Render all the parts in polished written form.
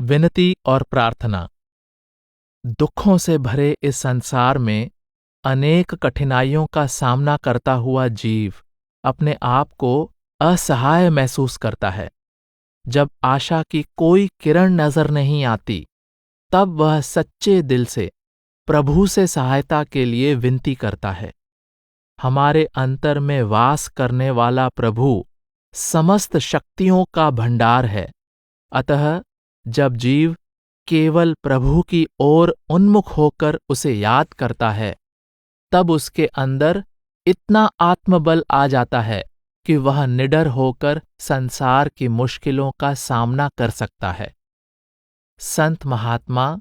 विनती और प्रार्थना। दुखों से भरे इस संसार में अनेक कठिनाइयों का सामना करता हुआ जीव अपने आप को असहाय महसूस करता है। जब आशा की कोई किरण नजर नहीं आती, तब वह सच्चे दिल से प्रभु से सहायता के लिए विनती करता है। हमारे अंतर में वास करने वाला प्रभु समस्त शक्तियों का भंडार है। अतः जब जीव केवल प्रभु की ओर उन्मुख होकर उसे याद करता है, तब उसके अंदर इतना आत्मबल आ जाता है कि वह निडर होकर संसार की मुश्किलों का सामना कर सकता है। संत महात्मा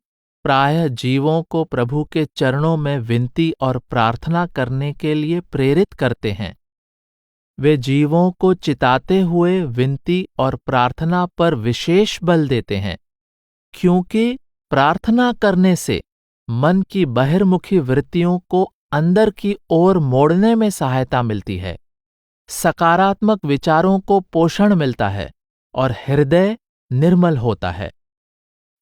प्रायः जीवों को प्रभु के चरणों में विनती और प्रार्थना करने के लिए प्रेरित करते हैं। वे जीवों को चिताते हुए विनती और प्रार्थना पर विशेष बल देते हैं, क्योंकि प्रार्थना करने से मन की बहिर्मुखी वृत्तियों को अंदर की ओर मोड़ने में सहायता मिलती है, सकारात्मक विचारों को पोषण मिलता है और हृदय निर्मल होता है।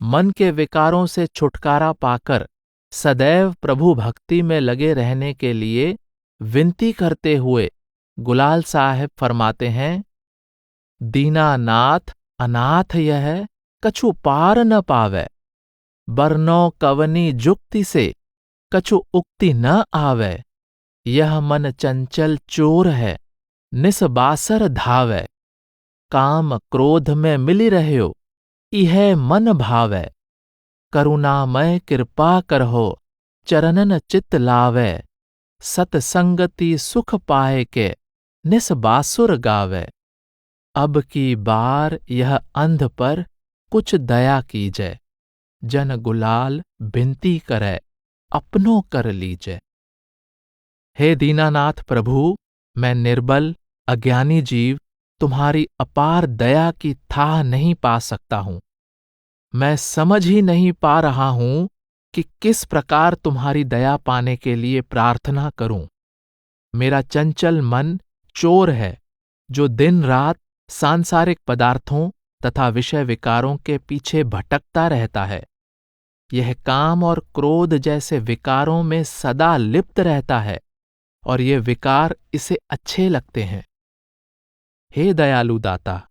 मन के विकारों से छुटकारा पाकर सदैव प्रभु भक्ति में लगे रहने के लिए विनती करते हुए गुलाल साहब फरमाते हैं, दीनानाथ अनाथ यह कछु पार न पावै, बरनौ कवनी जुक्ति से कछु उक्ति न आवै, यह मन चंचल चोर है निसबासर धावै, काम क्रोध में मिली रहयो इह मन भावै, करुणामय कृपा करहो चरणन चित लावै, सतसंगति सुख पाए के निसबासुर गावै, अब की बार यह अंध पर कुछ दया कीजै, जन गुलाल बिनती करै अपनों कर लीजै। हे दीनानाथ प्रभु, मैं निर्बल अज्ञानी जीव तुम्हारी अपार दया की थाह नहीं पा सकता हूं। मैं समझ ही नहीं पा रहा हूं कि किस प्रकार तुम्हारी दया पाने के लिए प्रार्थना करूं। मेरा चंचल मन चोर है, जो दिन रात सांसारिक पदार्थों तथा विषय विकारों के पीछे भटकता रहता है। यह काम और क्रोध जैसे विकारों में सदा लिप्त रहता है और ये विकार इसे अच्छे लगते हैं। हे दयालु दाता,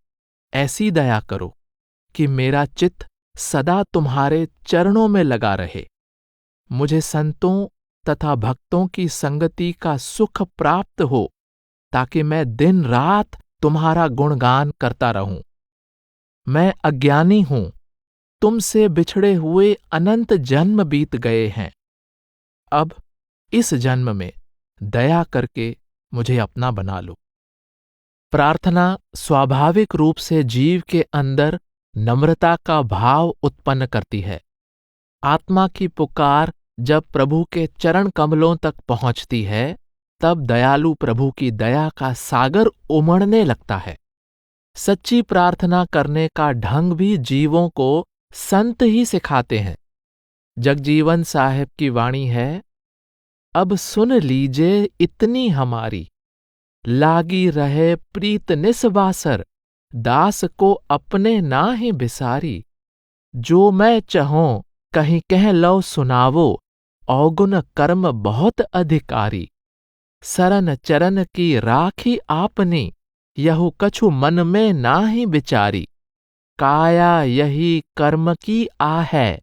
ऐसी दया करो कि मेरा चित्त सदा तुम्हारे चरणों में लगा रहे। मुझे संतों तथा भक्तों की संगति का सुख प्राप्त हो, ताकि मैं दिन रात तुम्हारा गुणगान करता रहूं। मैं अज्ञानी हूं, तुमसे बिछड़े हुए अनंत जन्म बीत गए हैं। अब इस जन्म में दया करके मुझे अपना बना लो। प्रार्थना स्वाभाविक रूप से जीव के अंदर नम्रता का भाव उत्पन्न करती है। आत्मा की पुकार जब प्रभु के चरण कमलों तक पहुंचती है, तब दयालु प्रभु की दया का सागर उमड़ने लगता है। सच्ची प्रार्थना करने का ढंग भी जीवों को संत ही सिखाते हैं। जगजीवन साहब की वाणी है, अब सुन लीजे इतनी हमारी, लागी रहे प्रीत निसबासर, दास को अपने ना ही बिसारी, जो मैं चहों कहीं कह लो सुनावो, अवगुण कर्म बहुत अधिकारी, सरन चरण की राखी आपनी, यहु कछु मन में ना ही विचारी, काया यही कर्म की आहे,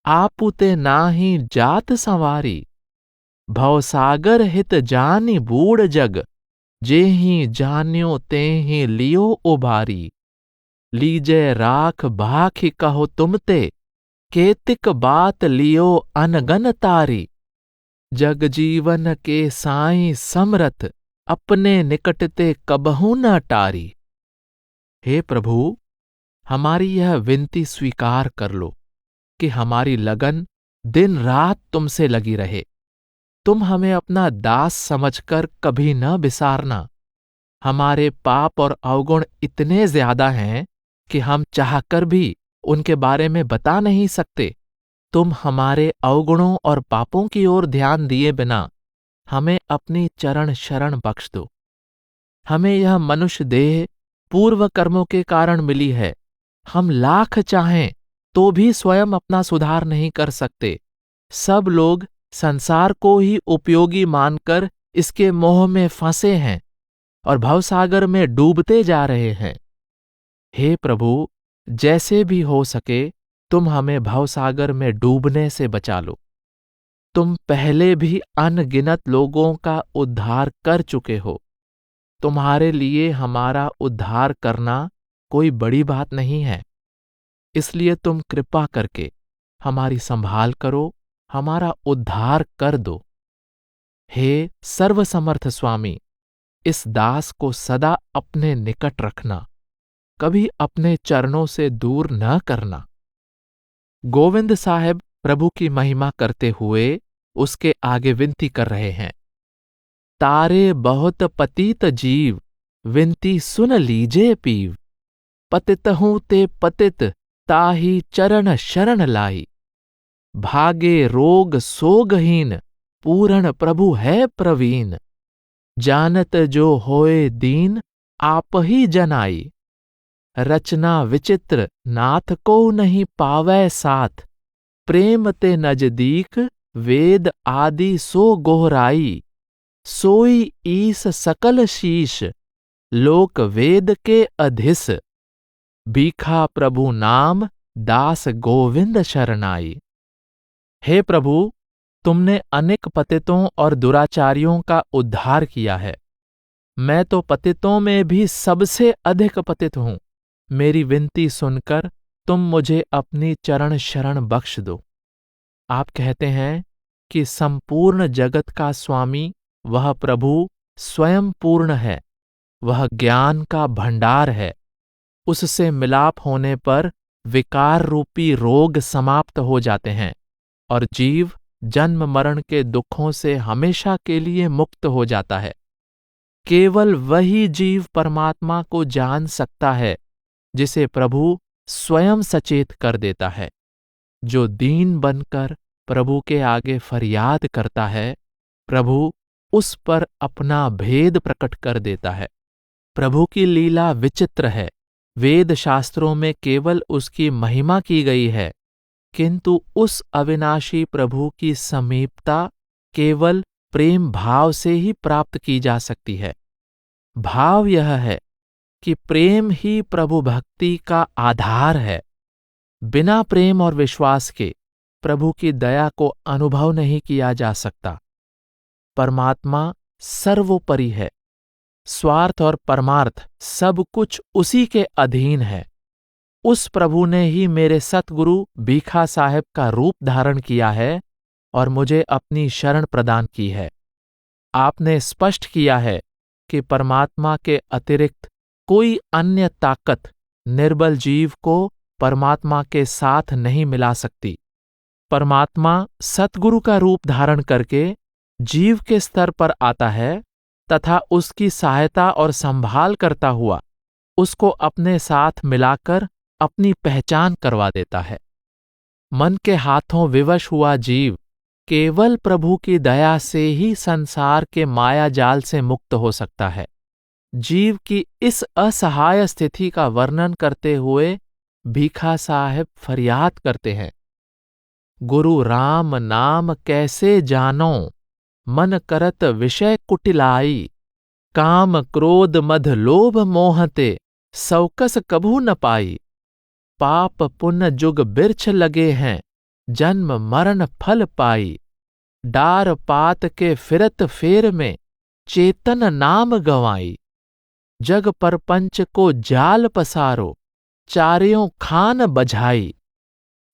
आपुते ना ही जात संवारी, भवसागर हित जानि बूढ़ जग, जेहि जान्यो तेहि लियो उबारी, लीजे राख भाखि कहो तुमते, केतिक बात लियो अनगन तारी, जग जीवन के साईं समरथ, अपने निकटते कबहू न टारी। हे प्रभु, हमारी यह विनती स्वीकार कर लो कि हमारी लगन दिन रात तुमसे लगी रहे। तुम हमें अपना दास समझकर कभी न बिसारना। हमारे पाप और अवगुण इतने ज्यादा हैं कि हम चाहकर भी उनके बारे में बता नहीं सकते। तुम हमारे अवगुणों और पापों की ओर ध्यान दिए बिना हमें अपनी चरण शरण बख्श दो। हमें यह मनुष्य देह पूर्व कर्मों के कारण मिली है। हम लाख चाहें तो भी स्वयं अपना सुधार नहीं कर सकते। सब लोग संसार को ही उपयोगी मानकर इसके मोह में फंसे हैं और भवसागर में डूबते जा रहे हैं। हे प्रभु, जैसे भी हो सके तुम हमें भवसागर में डूबने से बचा लो। तुम पहले भी अनगिनत लोगों का उद्धार कर चुके हो। तुम्हारे लिए हमारा उद्धार करना कोई बड़ी बात नहीं है। इसलिए तुम कृपा करके हमारी संभाल करो, हमारा उद्धार कर दो। हे सर्वसमर्थ स्वामी, इस दास को सदा अपने निकट रखना, कभी अपने चरणों से दूर न करना। गोविंद साहब प्रभु की महिमा करते हुए उसके आगे विनती कर रहे हैं। तारे बहुत पतित जीव, विनती सुन लीजे पीव। पतित हूं ते पतित, ताही चरण शरण लाई। भागे रोग सोगहीन, पूरण प्रभु है प्रवीण। जानत जो होए दीन, आप ही जनाई। रचना विचित्र, नाथ को नहीं पावै साथ। प्रेम ते नजदीक, वेद आदि सो गोहराई। सोई ईस सकल शीश, लोक वेद के अधिस। भीखा प्रभु नाम, दास गोविंद शरणाई। हे प्रभु, तुमने अनेक पतितों और दुराचारियों का उद्धार किया है। मैं तो पतितों में भी सबसे अधिक पतित हूं। मेरी विनती सुनकर तुम मुझे अपनी चरण शरण बख्श दो। आप कहते हैं कि संपूर्ण जगत का स्वामी वह प्रभु स्वयं पूर्ण है। वह ज्ञान का भंडार है। उससे मिलाप होने पर विकार रूपी रोग समाप्त हो जाते हैं और जीव जन्म मरण के दुखों से हमेशा के लिए मुक्त हो जाता है। केवल वही जीव परमात्मा को जान सकता है जिसे प्रभु स्वयं सचेत कर देता है। जो दीन बनकर प्रभु के आगे फरियाद करता है, प्रभु उस पर अपना भेद प्रकट कर देता है। प्रभु की लीला विचित्र है। वेद शास्त्रों में केवल उसकी महिमा की गई है, किंतु उस अविनाशी प्रभु की समीपता केवल प्रेम भाव से ही प्राप्त की जा सकती है। भाव यह है कि प्रेम ही प्रभु भक्ति का आधार है। बिना प्रेम और विश्वास के प्रभु की दया को अनुभव नहीं किया जा सकता। परमात्मा सर्वोपरि है। स्वार्थ और परमार्थ सब कुछ उसी के अधीन है। उस प्रभु ने ही मेरे सतगुरु भीखा साहब का रूप धारण किया है और मुझे अपनी शरण प्रदान की है। आपने स्पष्ट किया है कि परमात्मा के अतिरिक्त कोई अन्य ताकत निर्बल जीव को परमात्मा के साथ नहीं मिला सकती। परमात्मा सतगुरु का रूप धारण करके जीव के स्तर पर आता है तथा उसकी सहायता और संभाल करता हुआ उसको अपने साथ मिलाकर अपनी पहचान करवा देता है। मन के हाथों विवश हुआ जीव केवल प्रभु की दया से ही संसार के माया जाल से मुक्त हो सकता है। जीव की इस असहाय स्थिति का वर्णन करते हुए भीखा साहब फरियाद करते हैं। गुरु राम नाम कैसे जानो, मन करत विषय कुटिलाई। काम क्रोध मद लोभ मोहते, सौकस कभू न पाई। पाप पुण्य जुग बिरछ लगे हैं, जन्म मरण फल पाई। डार पात के फिरत फेर में, चेतन नाम गंवाई। जग परपंच को जाल पसारो, चारियों खान बझाई।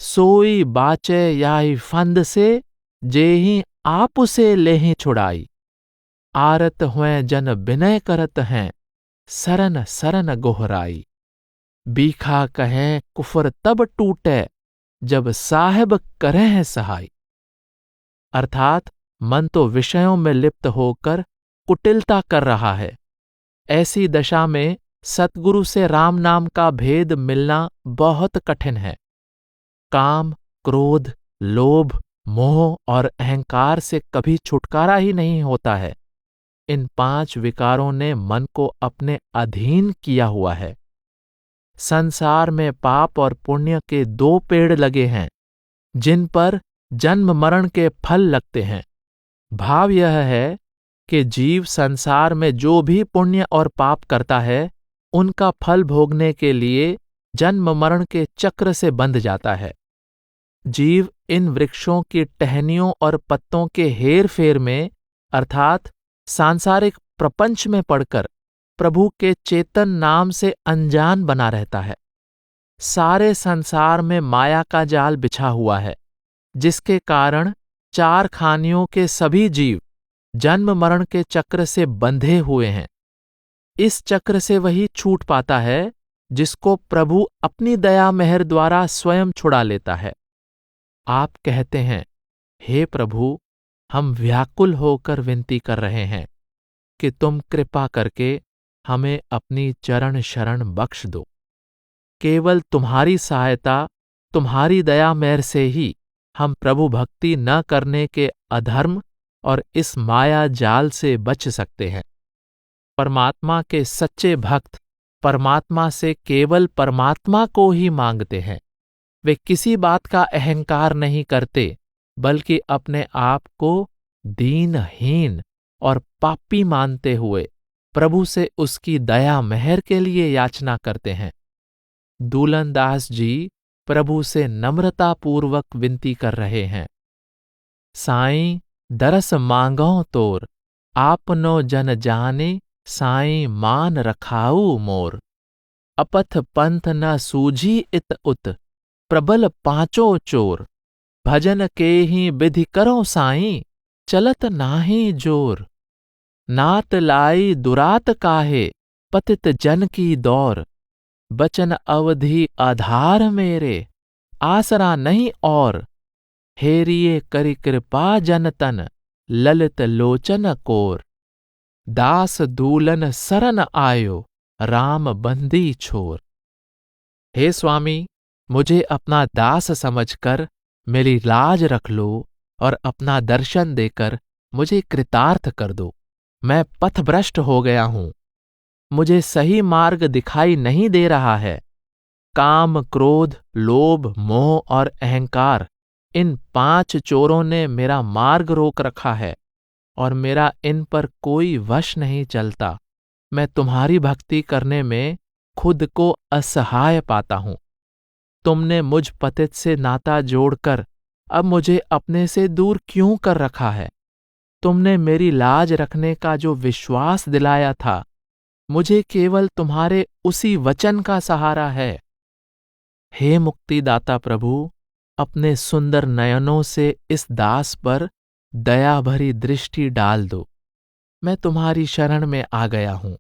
सोई बाचे याई फंद से, जेहि आप उसे लेहि छुड़ाई। आरत हुए जन विनय करत हैं, सरन सरन गोहराई। बीखा कहें कुफर तब टूटे, जब साहेब करें है सहाय। अर्थात मन तो विषयों में लिप्त होकर कुटिलता कर रहा है। ऐसी दशा में सतगुरु से राम नाम का भेद मिलना बहुत कठिन है। काम, क्रोध, लोभ, मोह और अहंकार से कभी छुटकारा ही नहीं होता है। इन 5 विकारों ने मन को अपने अधीन किया हुआ है। संसार में पाप और पुण्य के 2 पेड़ लगे हैं, जिन पर जन्म मरण के फल लगते हैं। भाव यह है कि जीव संसार में जो भी पुण्य और पाप करता है, उनका फल भोगने के लिए जन्म मरण के चक्र से बंध जाता है। जीव इन वृक्षों की टहनियों और पत्तों के हेर फेर में अर्थात सांसारिक प्रपंच में पड़कर प्रभु के चेतन नाम से अनजान बना रहता है। सारे संसार में माया का जाल बिछा हुआ है, जिसके कारण 4 खानियों के सभी जीव जन्म मरण के चक्र से बंधे हुए हैं। इस चक्र से वही छूट पाता है जिसको प्रभु अपनी दया मेहर द्वारा स्वयं छुड़ा लेता है। आप कहते हैं, हे प्रभु, हम व्याकुल होकर विनती कर रहे हैं कि तुम कृपा करके हमें अपनी चरण शरण बख्श दो। केवल तुम्हारी सहायता, तुम्हारी दया मेहर से ही हम प्रभु भक्ति न करने के अधर्म और इस माया जाल से बच सकते हैं। परमात्मा के सच्चे भक्त परमात्मा से केवल परमात्मा को ही मांगते हैं। वे किसी बात का अहंकार नहीं करते, बल्कि अपने आप को दीनहीन और पापी मानते हुए प्रभु से उसकी दया मेहर के लिए याचना करते हैं। दूलनदास जी प्रभु से नम्रतापूर्वक विनती कर रहे हैं। साईं दरस मांगो तोर, आपनो जन जाने, साईं मान रखाऊ मोर। अपथ पंथ न सूझी इत उत, प्रबल पांचों चोर। भजन के ही विधि करो साईं, चलत नाही जोर। नात लाई दुरात काहे, पतित जन की दौर। बचन अवधि आधार मेरे, आसरा नहीं और। हेरिए करि कृपा जनतन, ललित लोचन कोर। दास दूलन सरन आयो, राम बंदी छोर। हे स्वामी, मुझे अपना दास समझकर मेरी लाज रख लो और अपना दर्शन देकर मुझे कृतार्थ कर दो। मैं पथभ्रष्ट हो गया हूं, मुझे सही मार्ग दिखाई नहीं दे रहा है। काम, क्रोध, लोभ, मोह और अहंकार, इन 5 चोरों ने मेरा मार्ग रोक रखा है और मेरा इन पर कोई वश नहीं चलता। मैं तुम्हारी भक्ति करने में खुद को असहाय पाता हूं। तुमने मुझ पतित से नाता जोड़कर अब मुझे अपने से दूर क्यों कर रखा है? तुमने मेरी लाज रखने का जो विश्वास दिलाया था, मुझे केवल तुम्हारे उसी वचन का सहारा है। हे मुक्तिदाता प्रभु, अपने सुंदर नयनों से इस दास पर दया भरी दृष्टि डाल दो। मैं तुम्हारी शरण में आ गया हूं।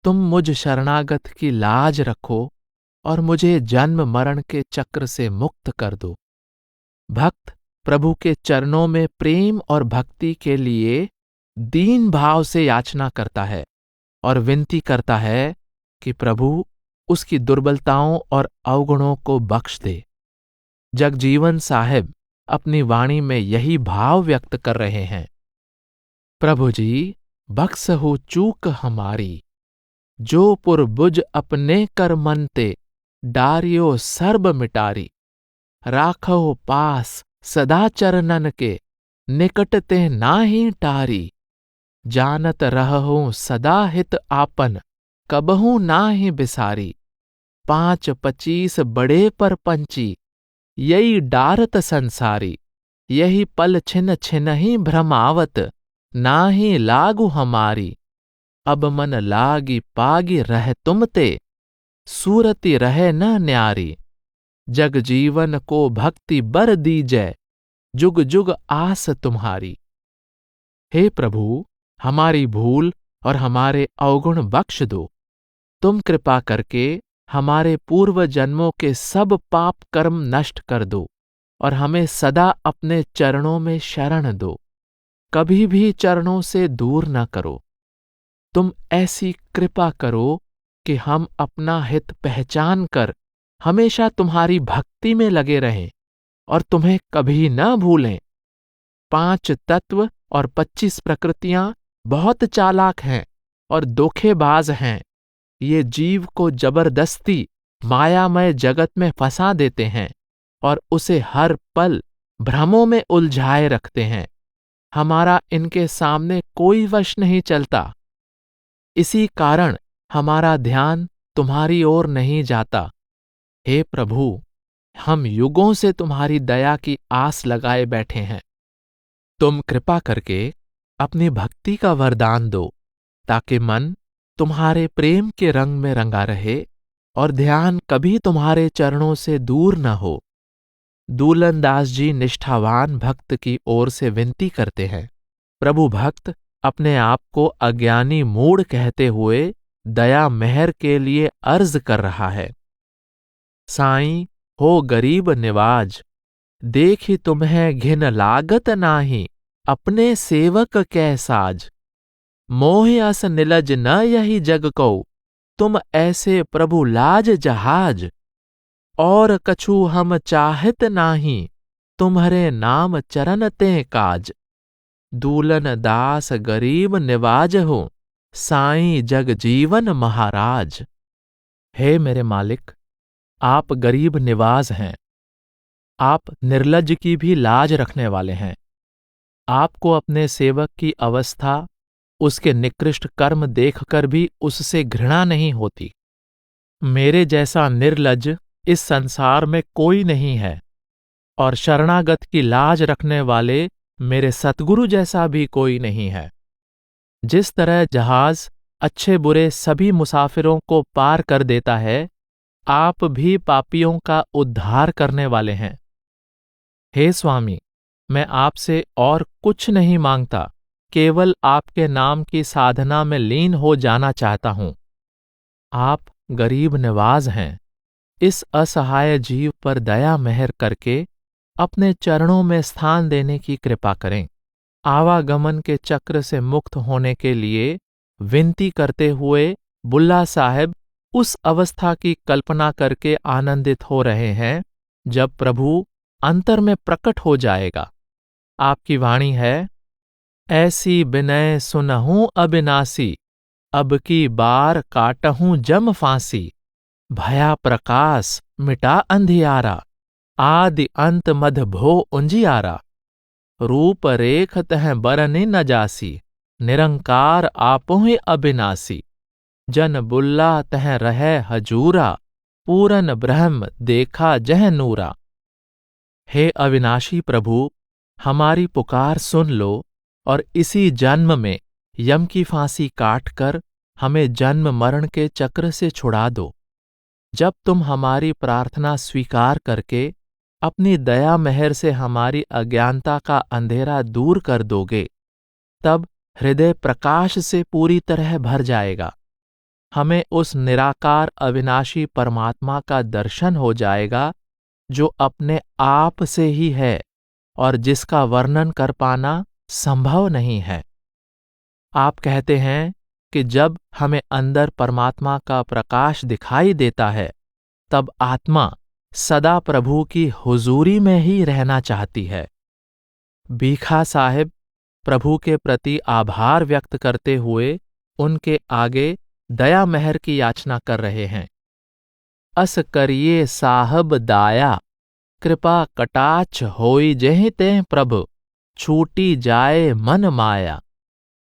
तुम मुझ शरणागत की लाज रखो और मुझे जन्म मरण के चक्र से मुक्त कर दो। भक्त प्रभु के चरणों में प्रेम और भक्ति के लिए दीन भाव से याचना करता है और विनती करता है कि प्रभु उसकी दुर्बलताओं और अवगुणों को बख्श दे। जगजीवन साहिब अपनी वाणी में यही भाव व्यक्त कर रहे हैं। प्रभु जी, बख्सहु चूक हमारी, जो पुरबुज अपने कर मनते, डारियो सर्ब मिटारी। राखो पास सदा चरणन के, निकटते नाही टारी। जानत रहूं सदा हित आपन, कबहू नाही बिसारी। 5-25 बड़े पर पंची, यही डारत संसारी। यही पल छिन छिनहि भ्रमावत, नाही लागू हमारी। अब मन लागी पागी रह तुमते, सूरति रहे न न्यारी। जग जीवन को भक्ति बर दीजै, जुग जुग आस तुम्हारी। हे प्रभु, हमारी भूल और हमारे अवगुण बख्श दो। तुम कृपा करके हमारे पूर्व जन्मों के सब पाप कर्म नष्ट कर दो और हमें सदा अपने चरणों में शरण दो। कभी भी चरणों से दूर न करो। तुम ऐसी कृपा करो कि हम अपना हित पहचान कर हमेशा तुम्हारी भक्ति में लगे रहें और तुम्हें कभी न भूलें। 5 तत्व और 25 प्रकृतियां बहुत चालाक हैं और धोखेबाज हैं। ये जीव को जबरदस्ती मायामय जगत में फंसा देते हैं और उसे हर पल भ्रमों में उलझाए रखते हैं। हमारा इनके सामने कोई वश नहीं चलता। इसी कारण हमारा ध्यान तुम्हारी ओर नहीं जाता। हे प्रभु, हम युगों से तुम्हारी दया की आस लगाए बैठे हैं। तुम कृपा करके अपनी भक्ति का वरदान दो, ताकि मन तुम्हारे प्रेम के रंग में रंगा रहे और ध्यान कभी तुम्हारे चरणों से दूर न हो। दूलन दास जी निष्ठावान भक्त की ओर से विनती करते हैं। प्रभु भक्त अपने आप को अज्ञानी मूढ़ कहते हुए दया मेहर के लिए अर्ज कर रहा है। साईं हो गरीब निवाज, देखी तुम्हें घिन लागत नाही, अपने सेवक कै साज। मोह अस निलज न यही जग को, तुम ऐसे प्रभु लाज जहाज। और कछु हम चाहत नाही, तुम्हारे नाम चरण ते काज। दूलन दास गरीब निवाज हो, साईं जग जीवन महाराज। हे मेरे मालिक, आप गरीब निवाज हैं। आप निर्लज की भी लाज रखने वाले हैं। आपको अपने सेवक की अवस्था, उसके निकृष्ट कर्म देखकर भी उससे घृणा नहीं होती। मेरे जैसा निर्लज इस संसार में कोई नहीं है, और शरणागत की लाज रखने वाले मेरे सतगुरु जैसा भी कोई नहीं है। जिस तरह जहाज अच्छे बुरे सभी मुसाफिरों को पार कर देता है, आप भी पापियों का उद्धार करने वाले हैं। हे स्वामी, मैं आपसे और कुछ नहीं मांगता, केवल आपके नाम की साधना में लीन हो जाना चाहता हूं। आप गरीब निवाज हैं। इस असहाय जीव पर दया मेहर करके अपने चरणों में स्थान देने की कृपा करें। आवागमन के चक्र से मुक्त होने के लिए विनती करते हुए बुल्ला साहब उस अवस्था की कल्पना करके आनंदित हो रहे हैं जब प्रभु अंतर में प्रकट हो जाएगा। आपकी वाणी है, ऐसी बिनय सुनहूं अबिनासी, अब की बार काटहूं जम फांसी। भया प्रकाश मिटा अंधियारा, आदि अंत मध भो उंजियारा। रूप रेख तह बरनि न जासी, निरंकार आपुहि अबिनासी। जन बुल्ला तह रहे हजूरा, पूरन ब्रह्म देखा जह नूरा। हे अविनाशी प्रभु, हमारी पुकार सुन लो और इसी जन्म में यम की फांसी काटकर हमें जन्म मरण के चक्र से छुड़ा दो। जब तुम हमारी प्रार्थना स्वीकार करके अपनी दया मेहर से हमारी अज्ञानता का अंधेरा दूर कर दोगे, तब हृदय प्रकाश से पूरी तरह भर जाएगा। हमें उस निराकार अविनाशी परमात्मा का दर्शन हो जाएगा जो अपने आप से ही है और जिसका वर्णन कर पाना संभव नहीं है। आप कहते हैं कि जब हमें अंदर परमात्मा का प्रकाश दिखाई देता है, तब आत्मा सदा प्रभु की हुजूरी में ही रहना चाहती है। भीखा साहिब प्रभु के प्रति आभार व्यक्त करते हुए उनके आगे दया मेहर की याचना कर रहे हैं। अस करिए साहब दाया, कृपा कटाक्ष होई जेहि तें प्रभु। छूटी जाए मन माया,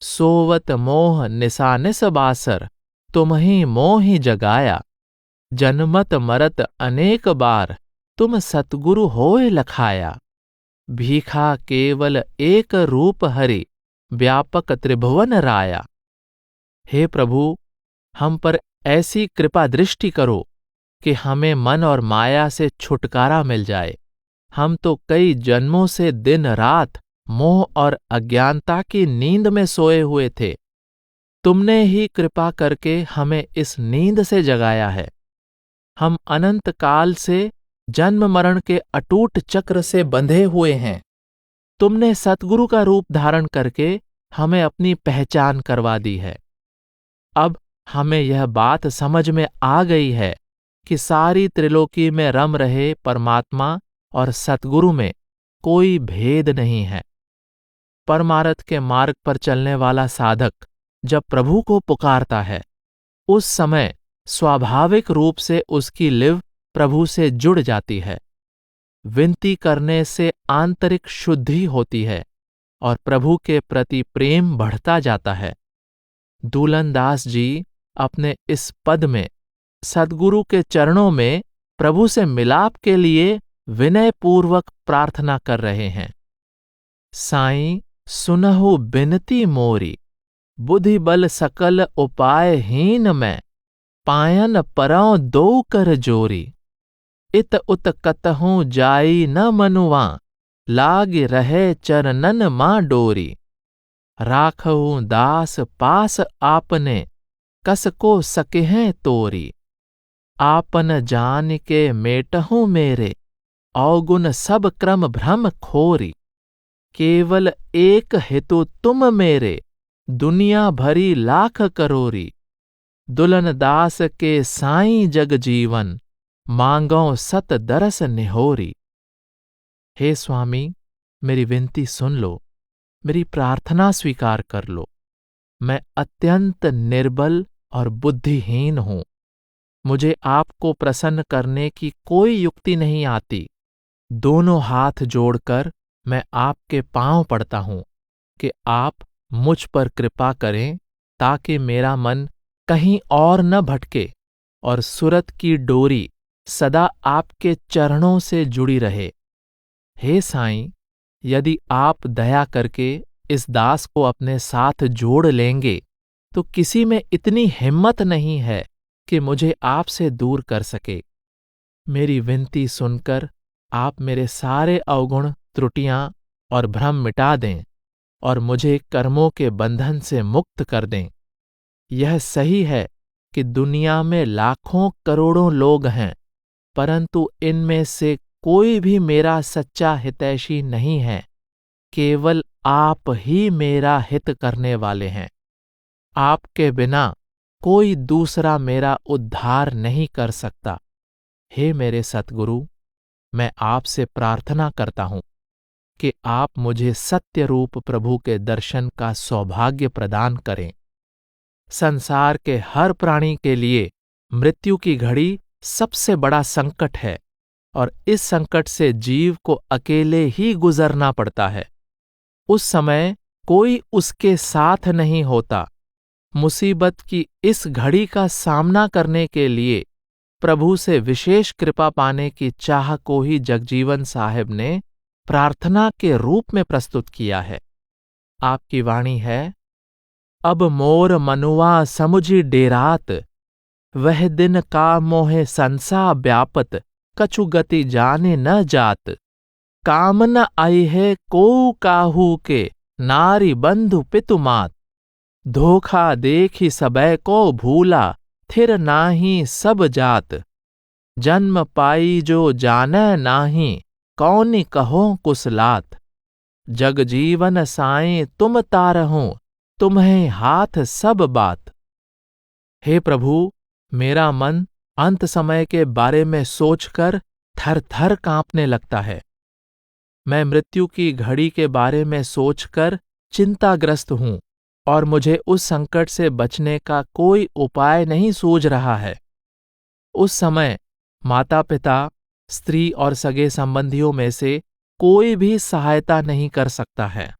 सोवत मोह निसानिस बासर। तुम्हि मोहि जगाया, जन्मत मरत अनेक बार। तुम सतगुरु होए लखाया। भीखा केवल एक रूप हरि, व्यापक त्रिभुवन राया। हे प्रभु, हम पर ऐसी कृपा दृष्टि करो कि हमें मन और माया से छुटकारा मिल जाए। हम तो कई जन्मों से दिन रात मोह और अज्ञानता की नींद में सोए हुए थे। तुमने ही कृपा करके हमें इस नींद से जगाया है। हम अनंत काल से जन्म मरण के अटूट चक्र से बंधे हुए हैं। तुमने सतगुरु का रूप धारण करके हमें अपनी पहचान करवा दी है। अब हमें यह बात समझ में आ गई है कि सारी त्रिलोकी में रम रहे परमात्मा और सतगुरु में कोई भेद नहीं है। परमार्थ के मार्ग पर चलने वाला साधक जब प्रभु को पुकारता है, उस समय स्वाभाविक रूप से उसकी लिव प्रभु से जुड़ जाती है। विनती करने से आंतरिक शुद्धि होती है और प्रभु के प्रति प्रेम बढ़ता जाता है। दूलनदास जी अपने इस पद में सद्गुरु के चरणों में प्रभु से मिलाप के लिए विनयपूर्वक प्रार्थना कर रहे हैं। साईं सुनहु बिनती मोरी, बुद्धि बल सकल उपायहीन मैं, पायन परौ दो कर जोरी, इत उत कतहूँ जाई न मनुआ, लाग रहे चरणन माँ डोरी। राखहु दास पास आपने, कस को सकेहैं तोरी, आपन जान के मेटहूँ मेरे, अवगुण सब क्रम भ्रम खोरी। केवल एक हेतु तुम मेरे, दुनिया भरी लाख करोरी। दुल्हन दास के साईं जग जीवन, मांगो सत दरस निहोरी। हे स्वामी, मेरी विनती सुन लो, मेरी प्रार्थना स्वीकार कर लो। मैं अत्यंत निर्बल और बुद्धिहीन हूं। मुझे आपको प्रसन्न करने की कोई युक्ति नहीं आती। दोनों हाथ जोड़कर मैं आपके पांव पड़ता हूं कि आप मुझ पर कृपा करें, ताकि मेरा मन कहीं और न भटके और सुरत की डोरी सदा आपके चरणों से जुड़ी रहे। हे साईं, यदि आप दया करके इस दास को अपने साथ जोड़ लेंगे, तो किसी में इतनी हिम्मत नहीं है कि मुझे आपसे दूर कर सके। मेरी विनती सुनकर आप मेरे सारे अवगुण, त्रुटियां और भ्रम मिटा दें और मुझे कर्मों के बंधन से मुक्त कर दें। यह सही है कि दुनिया में लाखों करोड़ों लोग हैं, परंतु इनमें से कोई भी मेरा सच्चा हितैषी नहीं है। केवल आप ही मेरा हित करने वाले हैं। आपके बिना कोई दूसरा मेरा उद्धार नहीं कर सकता। हे मेरे सतगुरु, मैं आपसे प्रार्थना करता हूं कि आप मुझे सत्य रूप प्रभु के दर्शन का सौभाग्य प्रदान करें। संसार के हर प्राणी के लिए मृत्यु की घड़ी सबसे बड़ा संकट है और इस संकट से जीव को अकेले ही गुजरना पड़ता है। उस समय कोई उसके साथ नहीं होता। मुसीबत की इस घड़ी का सामना करने के लिए प्रभु से विशेष कृपा पाने की चाह को ही जगजीवन साहिब ने प्रार्थना के रूप में प्रस्तुत किया है। आपकी वाणी है, अब मोर मनुआ समुझी डेरात, वह दिन का मोहे संसा व्यापत, कछु गति जाने न जात। काम न आई है को काहू के, नारी बंधु पितु मात। धोखा देखी सबय को भूला, थिर नाही सब जात। जन्म पाई जो जानै नाही, कौनि कहो कुसलात। जग जीवन साईं तुम तारहूं, तुम्हें हाथ सब बात। हे प्रभु, मेरा मन अंत समय के बारे में सोचकर थर थर कांपने लगता है। मैं मृत्यु की घड़ी के बारे में सोचकर चिंताग्रस्त हूं और मुझे उस संकट से बचने का कोई उपाय नहीं सूझ रहा है। उस समय माता पिता, स्त्री और सगे संबंधियों में से कोई भी सहायता नहीं कर सकता है।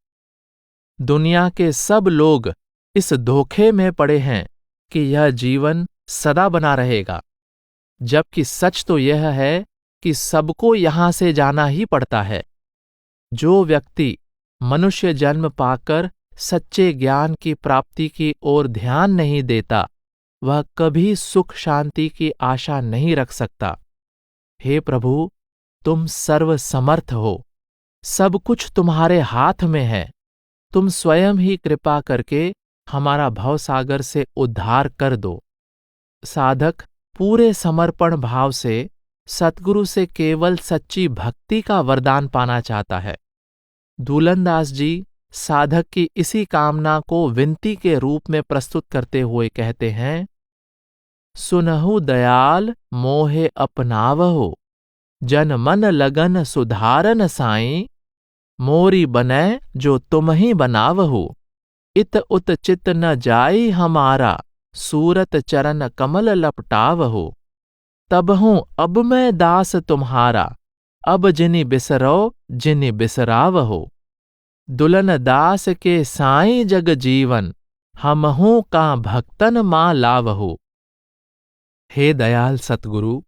दुनिया के सब लोग इस धोखे में पड़े हैं कि यह जीवन सदा बना रहेगा, जबकि सच तो यह है कि सबको यहां से जाना ही पड़ता है। जो व्यक्ति मनुष्य जन्म पाकर सच्चे ज्ञान की प्राप्ति की ओर ध्यान नहीं देता, वह कभी सुख शांति की आशा नहीं रख सकता। हे प्रभु, तुम सर्व समर्थ हो, सब कुछ तुम्हारे हाथ में है। तुम स्वयं ही कृपा करके हमारा भवसागर से उद्धार कर दो। साधक पूरे समर्पण भाव से सतगुरु से केवल सच्ची भक्ति का वरदान पाना चाहता है। दूलनदास जी साधक की इसी कामना को विनती के रूप में प्रस्तुत करते हुए कहते हैं, सुनहु दयाल मोहे अपनावहो, जन मन लगन सुधारन साईं। मोरी बनै जो तुम ही बनावहो, इत उत चित न जाई हमारा, सूरत चरण कमल लपटावहो। तबहूँ अब मैं दास तुम्हारा, अब जिनि बिसरो जिनि बिसरावहो। दुलन दास के साईं जग जीवन, हमहूँ का भक्तन मां लावहो। हे दयाल सतगुरु,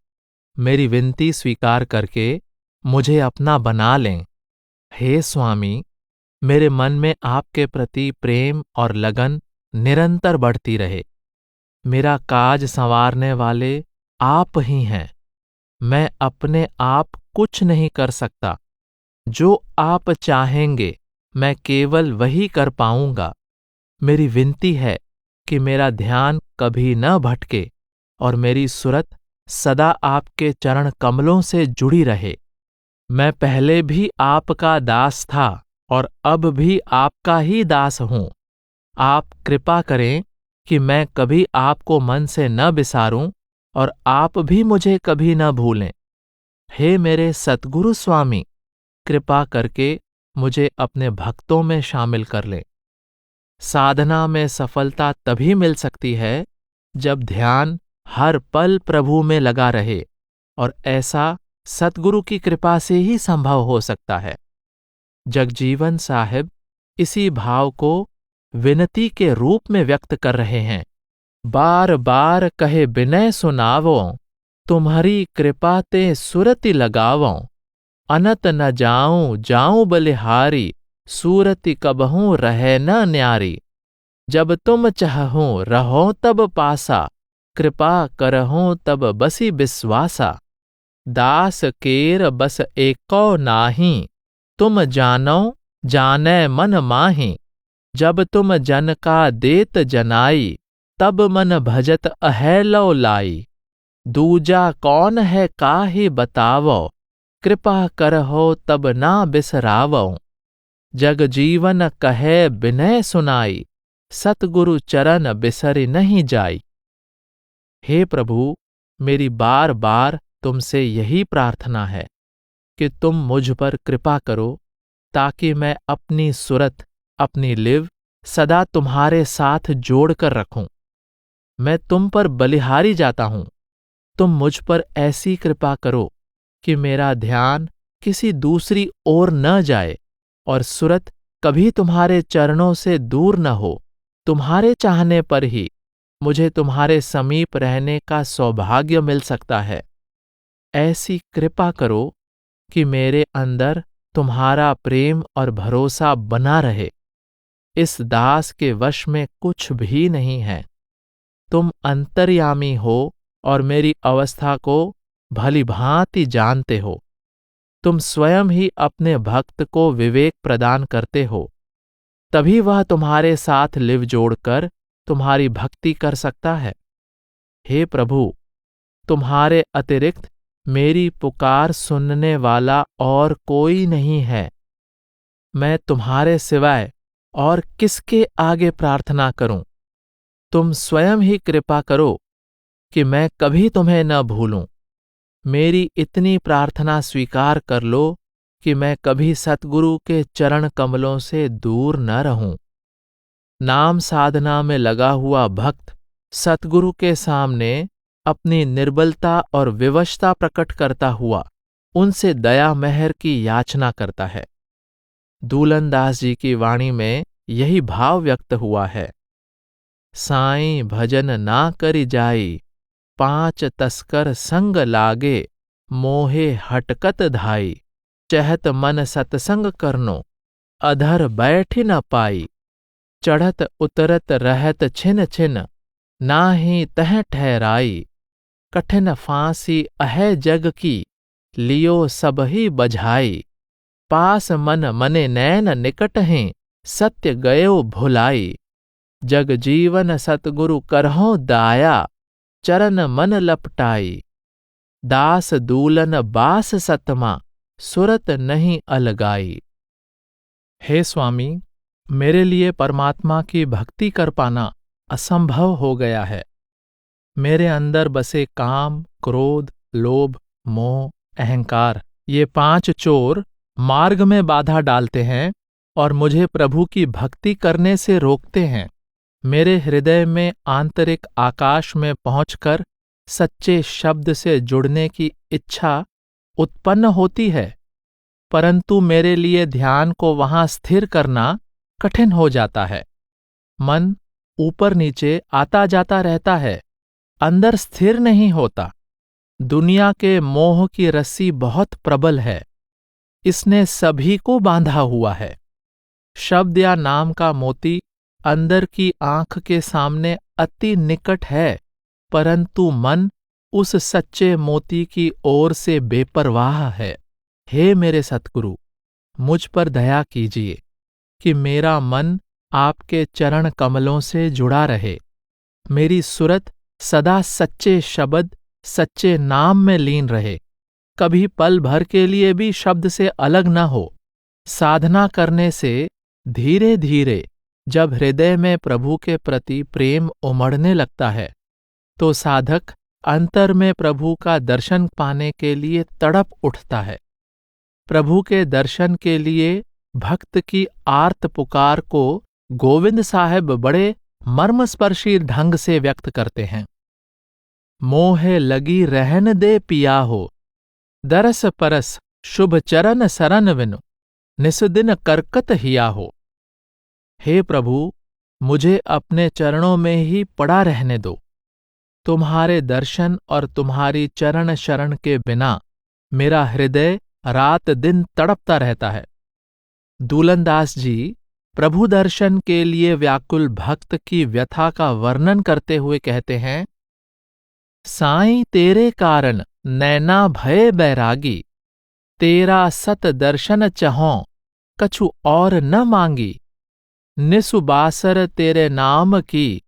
मेरी विनती स्वीकार करके मुझे अपना बना लें। हे स्वामी, मेरे मन में आपके प्रति प्रेम और लगन निरंतर बढ़ती रहे। मेरा काज संवारने वाले आप ही हैं। मैं अपने आप कुछ नहीं कर सकता। जो आप चाहेंगे मैं केवल वही कर पाऊंगा। मेरी विनती है कि मेरा ध्यान कभी न भटके और मेरी सुरत सदा आपके चरण कमलों से जुड़ी रहे। मैं पहले भी आपका दास था और अब भी आपका ही दास हूं। आप कृपा करें कि मैं कभी आपको मन से न बिसारूं और आप भी मुझे कभी न भूलें। हे मेरे सतगुरु स्वामी, कृपा करके मुझे अपने भक्तों में शामिल कर लें। साधना में सफलता तभी मिल सकती है जब ध्यान हर पल प्रभु में लगा रहे, और ऐसा सतगुरु की कृपा से ही संभव हो सकता है। जगजीवन साहिब इसी भाव को विनती के रूप में व्यक्त कर रहे हैं। बार बार कहे विनय सुनावो, तुम्हारी कृपा ते सुरति लगावो। अनत न जाऊं जाऊं बलिहारी, सूरति कबहूं रहे न न्यारी। जब तुम चाहो रहो तब पासा, कृपा करहो तब बसी विश्वासा। दास केर बस एको नाही, तुम जानो जाने मन माही। जब तुम जन का देत जनाई, तब मन भजत अहैलो लाई। दूजा कौन है काहि बतावो, कृपा करहो तब ना बिसरावो। जग जीवन कहे बिनय सुनाई, सतगुरु चरण बिसरि नहीं जाई। हे प्रभु, मेरी बार बार तुमसे यही प्रार्थना है कि तुम मुझ पर कृपा करो, ताकि मैं अपनी सुरत, अपनी लिव सदा तुम्हारे साथ जोड़कर रखूं। मैं तुम पर बलिहारी जाता हूं। तुम मुझ पर ऐसी कृपा करो कि मेरा ध्यान किसी दूसरी ओर न जाए और सुरत कभी तुम्हारे चरणों से दूर न हो। तुम्हारे चाहने पर ही मुझे तुम्हारे समीप रहने का सौभाग्य मिल सकता है। ऐसी कृपा करो कि मेरे अंदर तुम्हारा प्रेम और भरोसा बना रहे। इस दास के वश में कुछ भी नहीं है। तुम अंतर्यामी हो और मेरी अवस्था को भली भांति जानते हो। तुम स्वयं ही अपने भक्त को विवेक प्रदान करते हो, तभी वह तुम्हारे साथ लिव जोड़कर तुम्हारी भक्ति कर सकता है। हे प्रभु, तुम्हारे अतिरिक्त मेरी पुकार सुनने वाला और कोई नहीं है। मैं तुम्हारे सिवाय और किसके आगे प्रार्थना करूं? तुम स्वयं ही कृपा करो कि मैं कभी तुम्हें न भूलूं। मेरी इतनी प्रार्थना स्वीकार कर लो कि मैं कभी सतगुरु के चरण कमलों से दूर न रहूं। नाम साधना में लगा हुआ भक्त सतगुरु के सामने अपनी निर्बलता और विवशता प्रकट करता हुआ उनसे दया मेहर की याचना करता है। दूलन दास जी की वाणी में यही भाव व्यक्त हुआ है। साईं भजन ना करि जाई, पांच तस्कर संग लागे, मोहे हटकत धाई। चहत मन सतसंग करनो, अधर बैठ न पाई। चढ़त उतरत रहत छिन छिन, नाहि तह ठहराई। कठिन फांसी अहै जग की, लियो सब ही बझाई। पास मन मने नैन निकट हैं, सत्य गयो भुलाई। जग जीवन सतगुरु करहो दाया, चरण मन लपटाई। दास दूलन बास सतमा, सुरत नहीं अलगाई। हे स्वामी, मेरे लिए परमात्मा की भक्ति कर पाना असंभव हो गया है। मेरे अंदर बसे काम, क्रोध, लोभ, मोह, अहंकार, ये 5 चोर मार्ग में बाधा डालते हैं और मुझे प्रभु की भक्ति करने से रोकते हैं। मेरे हृदय में आंतरिक आकाश में पहुंचकर सच्चे शब्द से जुड़ने की इच्छा उत्पन्न होती है, परंतु मेरे लिए ध्यान को वहां स्थिर करना कठिन हो जाता है। मन ऊपर नीचे आता जाता रहता है, अंदर स्थिर नहीं होता। दुनिया के मोह की रस्सी बहुत प्रबल है, इसने सभी को बांधा हुआ है। शब्द या नाम का मोती अंदर की आंख के सामने अति निकट है, परंतु मन उस सच्चे मोती की ओर से बेपरवाह है। हे मेरे सतगुरु, मुझ पर दया कीजिए कि मेरा मन आपके चरण कमलों से जुड़ा रहे। मेरी सुरत सदा सच्चे शब्द, सच्चे नाम में लीन रहे, कभी पल भर के लिए भी शब्द से अलग न हो। साधना करने से धीरे धीरे जब हृदय में प्रभु के प्रति प्रेम उमड़ने लगता है, तो साधक अंतर में प्रभु का दर्शन पाने के लिए तड़प उठता है। प्रभु के दर्शन के लिए भक्त की आर्त पुकार को गोविंद साहब बड़े मर्मस्पर्शी ढंग से व्यक्त करते हैं। मोहे लगी रहन दे पिया हो, दरस परस शुभ चरण सरन विनु, निसदिन करकत हिया हो। हे प्रभु, मुझे अपने चरणों में ही पड़ा रहने दो। तुम्हारे दर्शन और तुम्हारी चरण शरण के बिना मेरा हृदय रात दिन तड़पता रहता है। दूलनदास जी प्रभु दर्शन के लिए व्याकुल भक्त की व्यथा का वर्णन करते हुए कहते हैं, साईं तेरे कारण नैना भय बैरागी, तेरा सत दर्शन चहों कछु और न मांगी। निसुबासर तेरे नाम की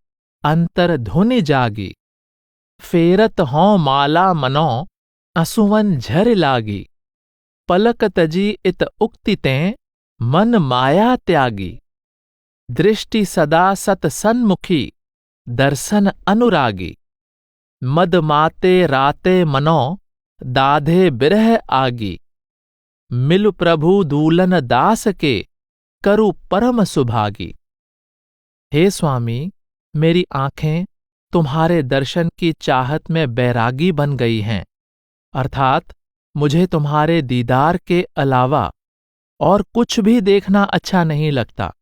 अंतर धुनि जागी, फेरत हों माला मनो असुवन झर लागी। पलक तजी इत उक्ति तें मन माया त्यागी, दृष्टि सदा सत सन्मुखी दर्शन अनुरागी। मद माते राते मनो दाधे बिरह आगी, मिलु प्रभु दूलन दास के करु परम सुभागी। हे स्वामी, मेरी आंखें तुम्हारे दर्शन की चाहत में बैरागी बन गई हैं, अर्थात मुझे तुम्हारे दीदार के अलावा और कुछ भी देखना अच्छा नहीं लगता।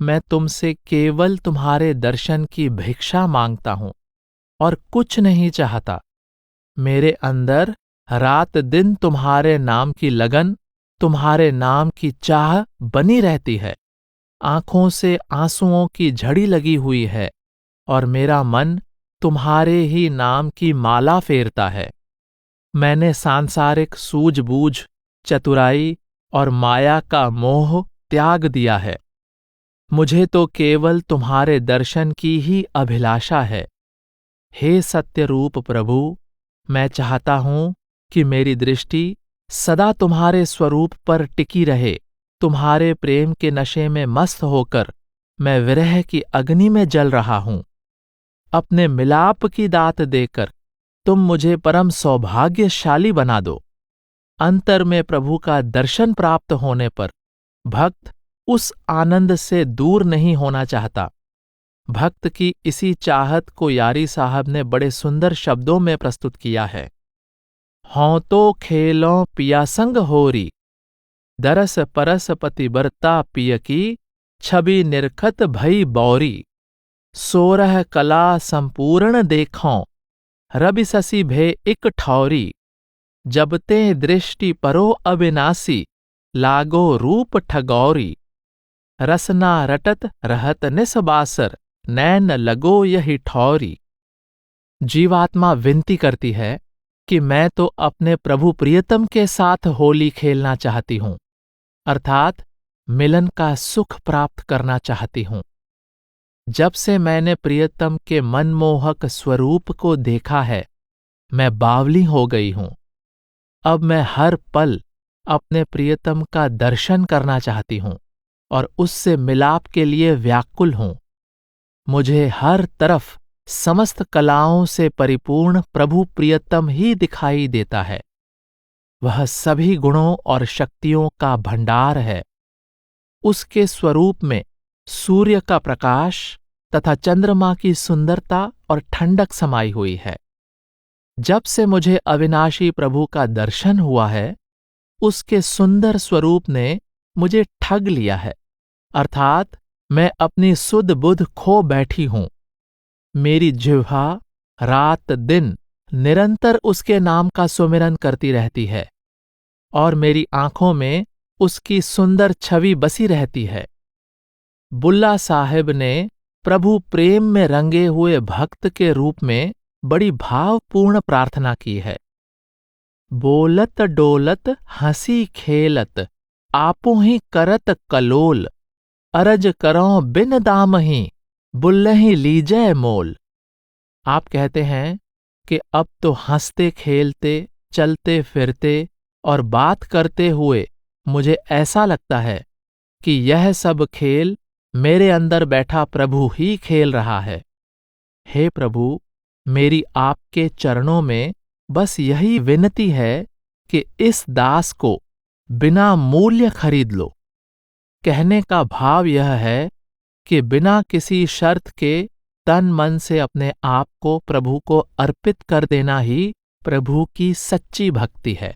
मैं तुमसे केवल तुम्हारे दर्शन की भिक्षा मांगता हूं और कुछ नहीं चाहता। मेरे अंदर रात दिन तुम्हारे नाम की लगन, तुम्हारे नाम की चाह बनी रहती है। आंखों से आंसुओं की झड़ी लगी हुई है और मेरा मन तुम्हारे ही नाम की माला फेरता है। मैंने सांसारिक सूझबूझ, चतुराई और माया का मोह त्याग दिया है। मुझे तो केवल तुम्हारे दर्शन की ही अभिलाषा है। हे सत्य रूप प्रभु, मैं चाहता हूं कि मेरी दृष्टि सदा तुम्हारे स्वरूप पर टिकी रहे। तुम्हारे प्रेम के नशे में मस्त होकर मैं विरह की अग्नि में जल रहा हूं। अपने मिलाप की दात देकर तुम मुझे परम सौभाग्यशाली बना दो। अंतर में प्रभु का दर्शन प्राप्त होने पर भक्त उस आनंद से दूर नहीं होना चाहता। भक्त की इसी चाहत को यारी साहब ने बड़े सुंदर शब्दों में प्रस्तुत किया है। हों तो खेलों पिया संग होरी, दरस परस पतिबरता पिय की, छवि निरखत भई बौरी। सोरह कला संपूर्ण देखों, रवि शशि भे इक ठौरी। जब ते दृष्टि परो अविनाशी, लागो रूप ठगौरी। रसना रटत रहत निसबासर, नैन लगो यही ठौरी। जीवात्मा विनती करती है कि मैं तो अपने प्रभु प्रियतम के साथ होली खेलना चाहती हूं, अर्थात मिलन का सुख प्राप्त करना चाहती हूं। जब से मैंने प्रियतम के मनमोहक स्वरूप को देखा है, मैं बावली हो गई हूं। अब मैं हर पल अपने प्रियतम का दर्शन करना चाहती हूं और उससे मिलाप के लिए व्याकुल हूं। मुझे हर तरफ समस्त कलाओं से परिपूर्ण प्रभु प्रियतम ही दिखाई देता है। वह सभी गुणों और शक्तियों का भंडार है। उसके स्वरूप में सूर्य का प्रकाश, तथा चंद्रमा की सुंदरता और ठंडक समाई हुई है। जब से मुझे अविनाशी प्रभु का दर्शन हुआ है, उसके सुंदर स्वरूप ने मुझे ठग लिया है, अर्थात मैं अपनी सुध बुध खो बैठी हूं। मेरी जिह्वा रात दिन निरंतर उसके नाम का सुमिरन करती रहती है और मेरी आंखों में उसकी सुंदर छवि बसी रहती है। बुल्ला साहिब ने प्रभु प्रेम में रंगे हुए भक्त के रूप में बड़ी भावपूर्ण प्रार्थना की है। बोलत डोलत हंसी खेलत आपो ही करत कलोल, अरज करों बिन दामही बुल्लहि लीजै मोल। आप कहते हैं कि अब तो हंसते खेलते, चलते फिरते और बात करते हुए मुझे ऐसा लगता है कि यह सब खेल मेरे अंदर बैठा प्रभु ही खेल रहा है। हे प्रभु, मेरी आपके चरणों में बस यही विनती है कि इस दास को बिना मूल्य खरीद लो। कहने का भाव यह है कि बिना किसी शर्त के तन मन से अपने आप को प्रभु को अर्पित कर देना ही प्रभु की सच्ची भक्ति है।